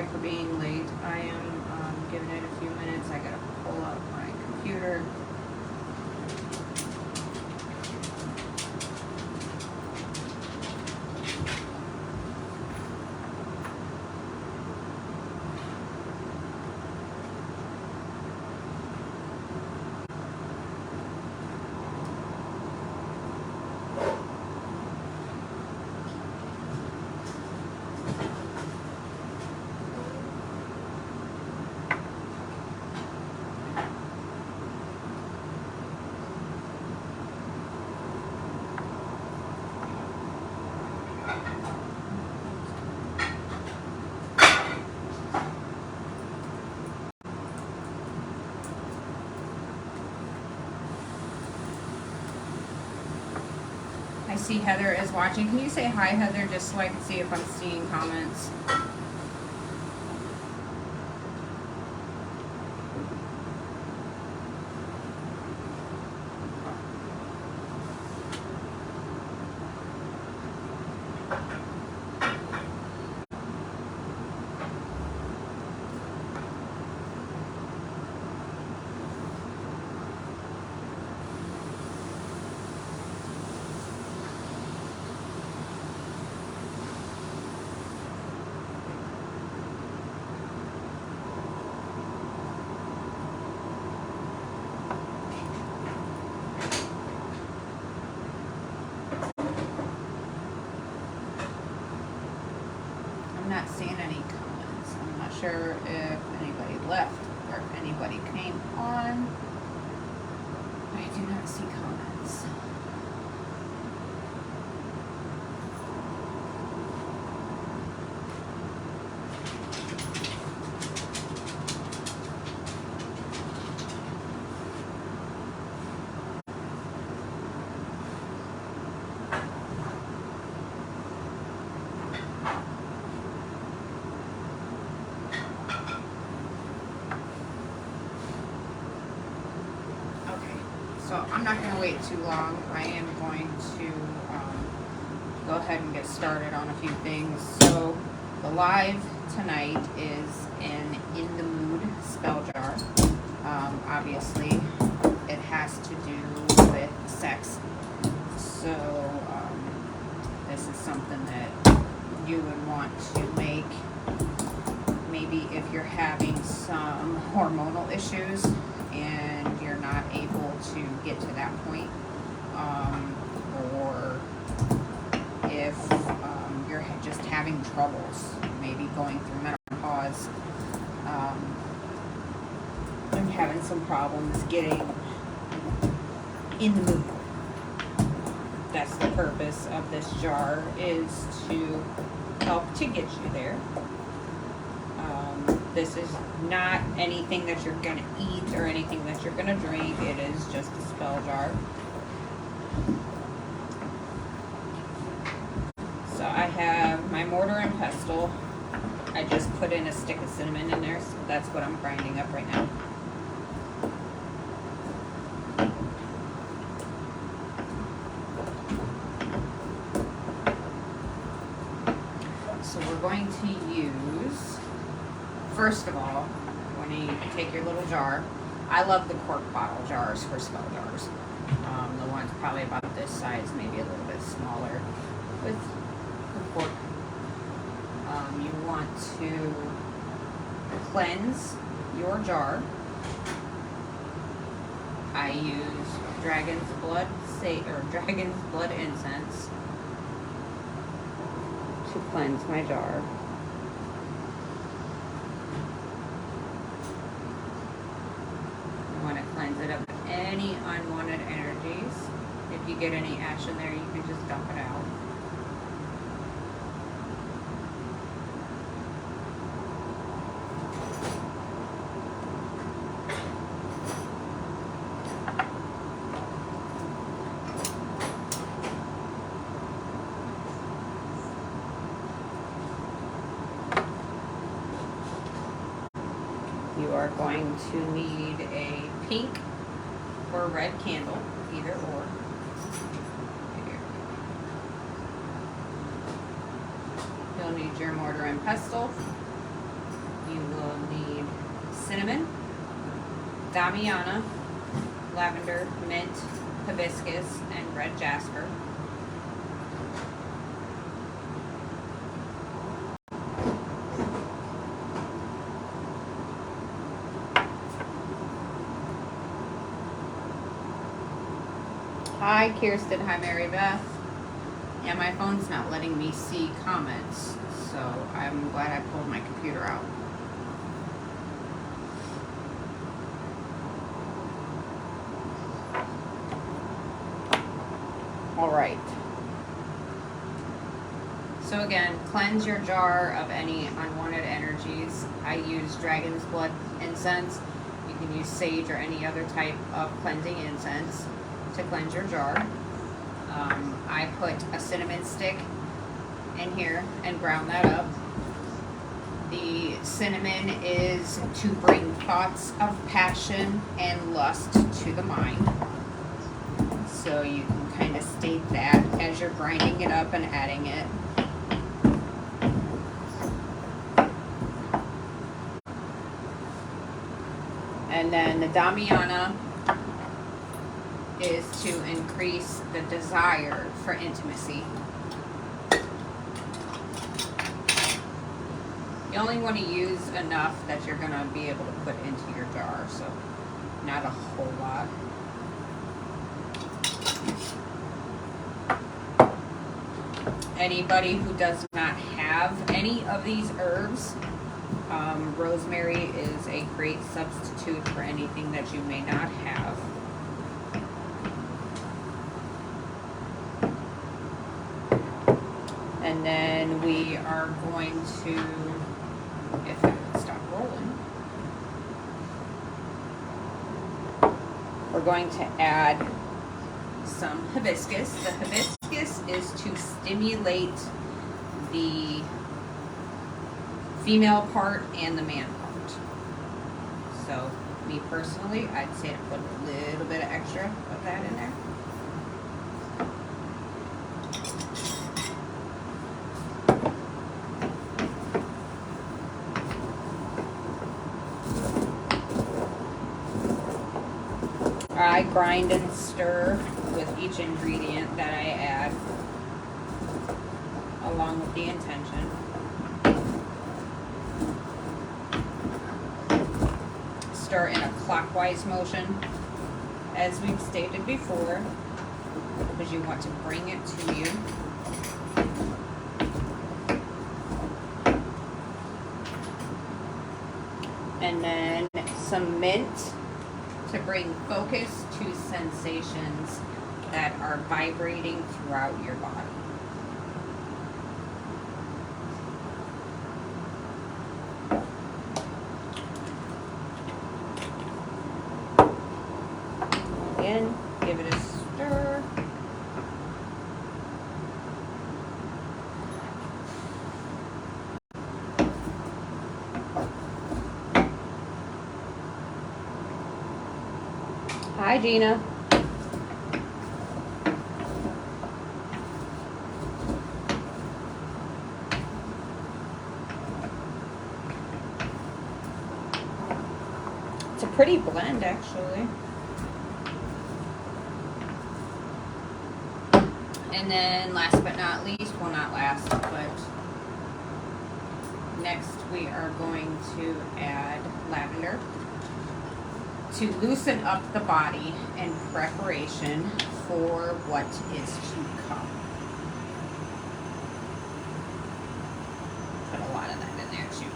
sorry for being late. I am giving it a few minutes. I gotta pull up my computer. I see Heather is watching. Can you say hi, Heather, just so I can see if I'm seeing comments? I'm not seeing any comments. I'm not sure if anybody left or if anybody came on. I do not see comments. So I'm not going to wait too long. I am going to go ahead and get started on a few things. So the live tonight is In the Mood spell jar. Obviously, it has to do with sex. So this is something that you would want to make. Maybe if you're having some hormonal issues and you're not able to get to that point, or if you're just having troubles, maybe going through menopause, and having some problems getting in the mood. That's the purpose of this jar, is to help to get you there. This is not anything that you're going to eat or anything that you're going to drink. It is just a spell jar. So I have my mortar and pestle. I just put in a stick of cinnamon in there, so that's what I'm grinding up right now. So we're going to use, first of all, when you take your little jar, I love the cork bottle jars for spell jars. The one's probably about this size, maybe a little bit smaller, with the cork. You want to cleanse your jar. I use dragon's blood incense to cleanse my jar. You want to cleanse it of any unwanted energies. If you get any ash in there, you can just dump it out. You are going to need a pink or red candle, either or. Here. You'll need your mortar and pestle. you will need cinnamon, damiana, lavender, mint, hibiscus, and red jasper. Hi, Kirsten. Hi, Mary Beth. Yeah, my phone's not letting me see comments, so I'm glad I pulled my computer out. All right. So again, cleanse your jar of any unwanted energies. I use dragon's blood incense. You can use sage or any other type of cleansing incense to cleanse your jar. I put a cinnamon stick in here and ground that up. The cinnamon is to bring thoughts of passion and lust to the mind. So you can kind of state that as you're grinding it up and adding it. And then the damiana is to increase the desire for intimacy. You only want to use enough that you're going to be able to put into your jar, so not a whole lot. Anybody who does not have any of these herbs, rosemary is a great substitute for anything that you may not have. And then we are going to, if I can stop rolling, we're going to add some hibiscus. The hibiscus is to stimulate the female part and the man part. So, me personally, I'd say to put a little bit of extra of that in there. I grind and stir with each ingredient that I add, along with the intention. Stir in a clockwise motion, as we've stated before, because you want to bring it to you. And then some mint to bring focus to sensations that are vibrating throughout your body. Again, give it a stir. Hi, Gina. It's a pretty blend, actually. And then last but not least, well, not last, but next we are going to add lavender to loosen up the body in preparation for what is to come. Put a lot of that in there too.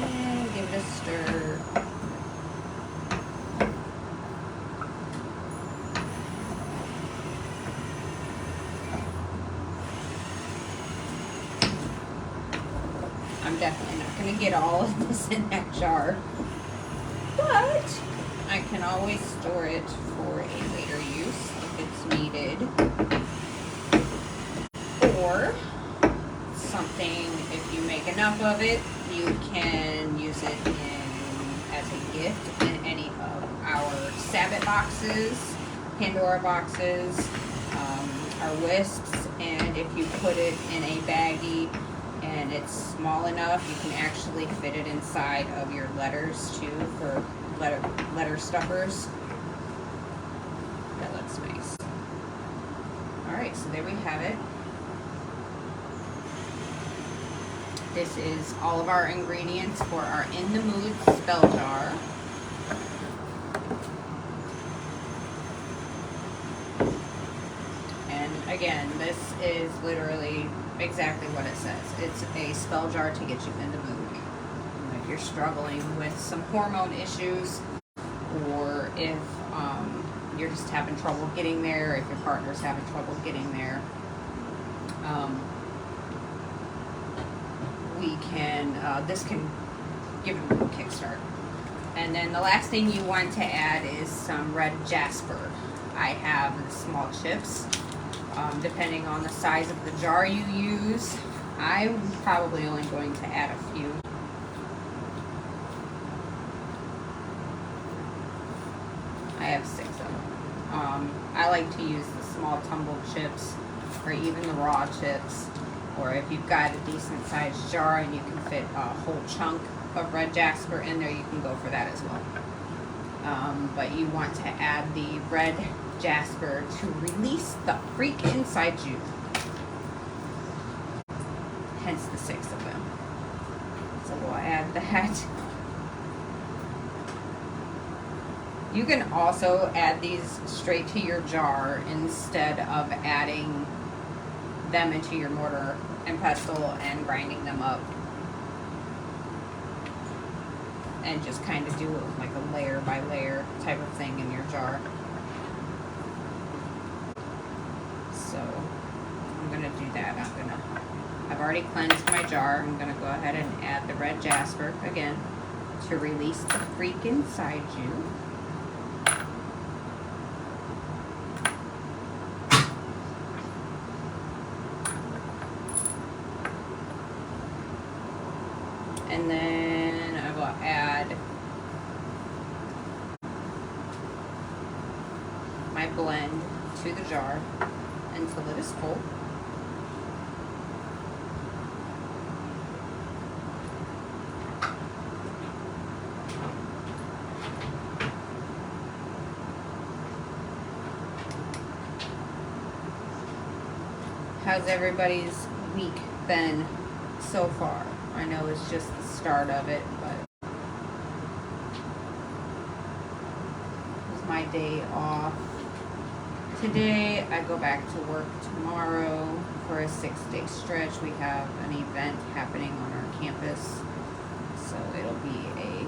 And give it a stir. I'm definitely not going to get all of this in that jar, but I can always store it for a later use if it's needed, or something, if you make enough of it, you can use it as a gift in any of our Sabbath boxes Pandora boxes, are whisks, and if you put it in a baggie and it's small enough, you can actually fit it inside of your letters too for letter stuffers. That looks nice. Alright, so there we have it. This is all of our ingredients for our In the Mood spell jar. And again, this is literally exactly what it says. It's a spell jar to get you in the mood. If you're struggling with some hormone issues, or if you're just having trouble getting there, if your partner's having trouble getting there, this can give it a little kickstart. And then the last thing you want to add is some red jasper. I have the small chips. Depending on the size of the jar you use, I'm probably only going to add a few. I have 6 of them. I like to use the small tumbled chips, or even the raw chips, or if you've got a decent sized jar and you can fit a whole chunk of red jasper in there, you can go for that as well. But you want to add the red jasper to release the freak inside you. Hence the 6 of them. So we'll add that. You can also add these straight to your jar instead of adding them into your mortar and pestle and grinding them up. And just kind of do it like a layer by layer type of thing in your jar. So I'm gonna do that. I've already cleansed my jar. I'm gonna go ahead and add the red jasper again to release the freak inside you. And then I will add my blend to the jar until it is full. How's everybody's week been so far? I know it's just the start of it, but it was my day off. Today I go back to work tomorrow for a 6-day stretch. We have an event happening on our campus, so it'll be a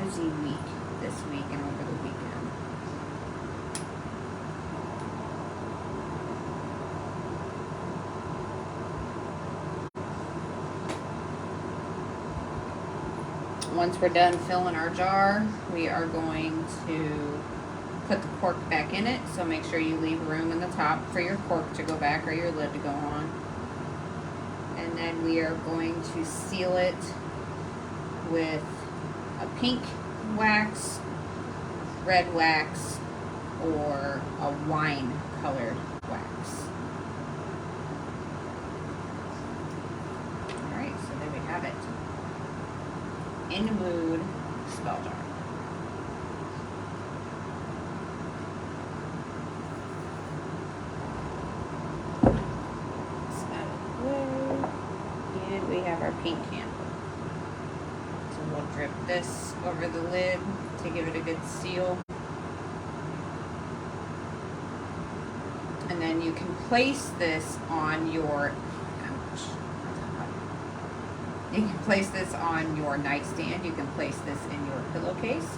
busy week this week and over the weekend. Once we're done filling our jar, we are going to put the cork back in it. So make sure you leave room in the top for your cork to go back or your lid to go on. And then we are going to seal it with a pink wax, red wax, or a wine colored wax. Alright, so there we have it. In the Mood spell jar. And we have our pink candle. So we'll drip this over the lid to give it a good seal. And then you can place this on your You can place this on your nightstand. You can place this in your pillowcase.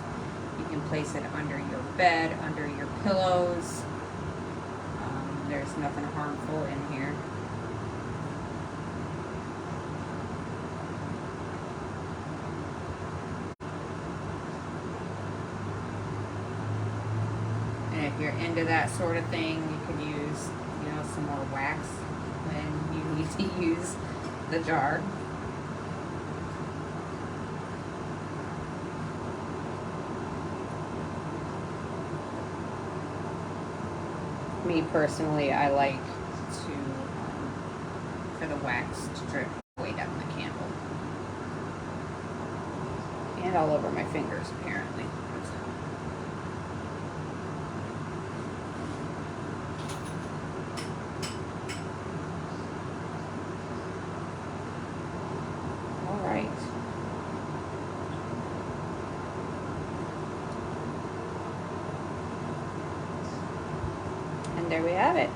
You can place it under your bed, under your pillows. There's nothing harmful in here. And if you're into that sort of thing, you could use, some more wax when you need to use the jar. Me personally, I like to, for the wax to drip way down the candle. And all over my fingers, apparently. All right. And there we have it.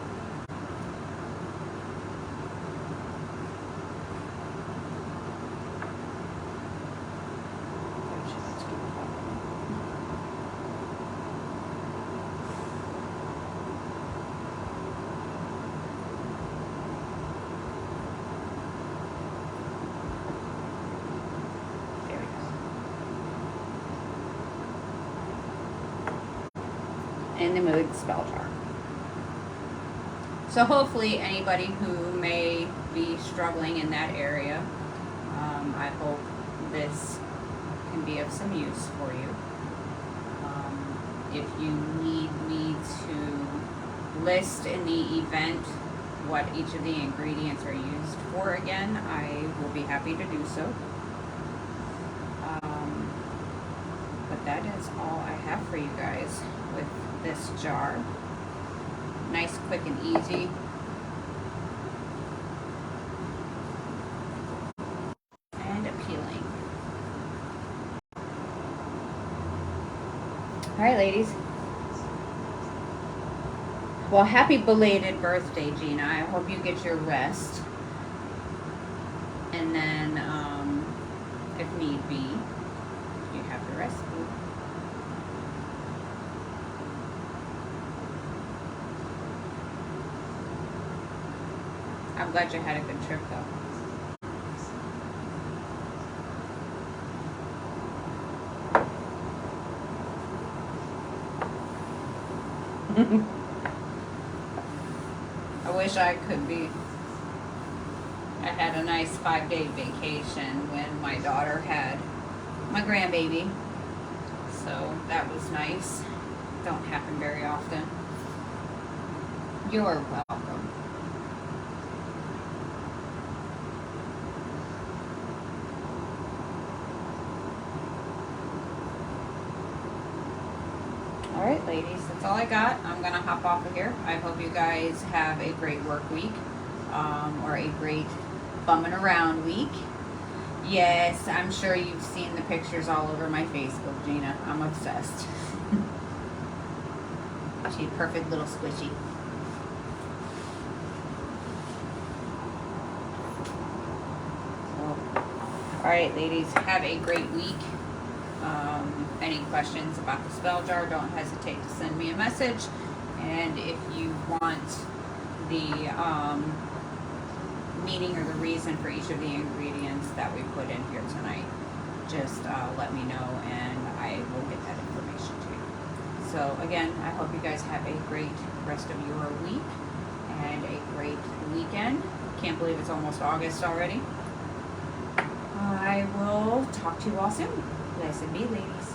And the Mood Spell Jar. So hopefully anybody who may be struggling in that area, I hope this can be of some use for you. If you need me to list in the event what each of the ingredients are used for again, I will be happy to do so. But that is all I have for you guys with this jar. Nice, quick, and easy. And appealing. Alright, ladies. Well, happy belated birthday, Gina. I hope you get your rest. And then, if need be, you have the recipe. I'm glad you had a good trip, though. I wish I could be. I had a nice 5-day vacation when my daughter had my grandbaby. So that was nice. Don't happen very often. You're welcome. Alright, ladies, that's all I got. I'm going to hop off of here. I hope you guys have a great work week, or a great bumming around week. Yes, I'm sure you've seen the pictures all over my Facebook, Gina. I'm obsessed. She's a perfect little squishy. Alright, ladies, have a great week. Any questions about the spell jar, don't hesitate to send me a message. And if you want the meaning or the reason for each of the ingredients that we put in here tonight, just let me know and I will get that information to you. So again, I hope you guys have a great rest of your week and a great weekend. Can't believe it's almost August already. I will talk to you all soon. Blessed be, ladies.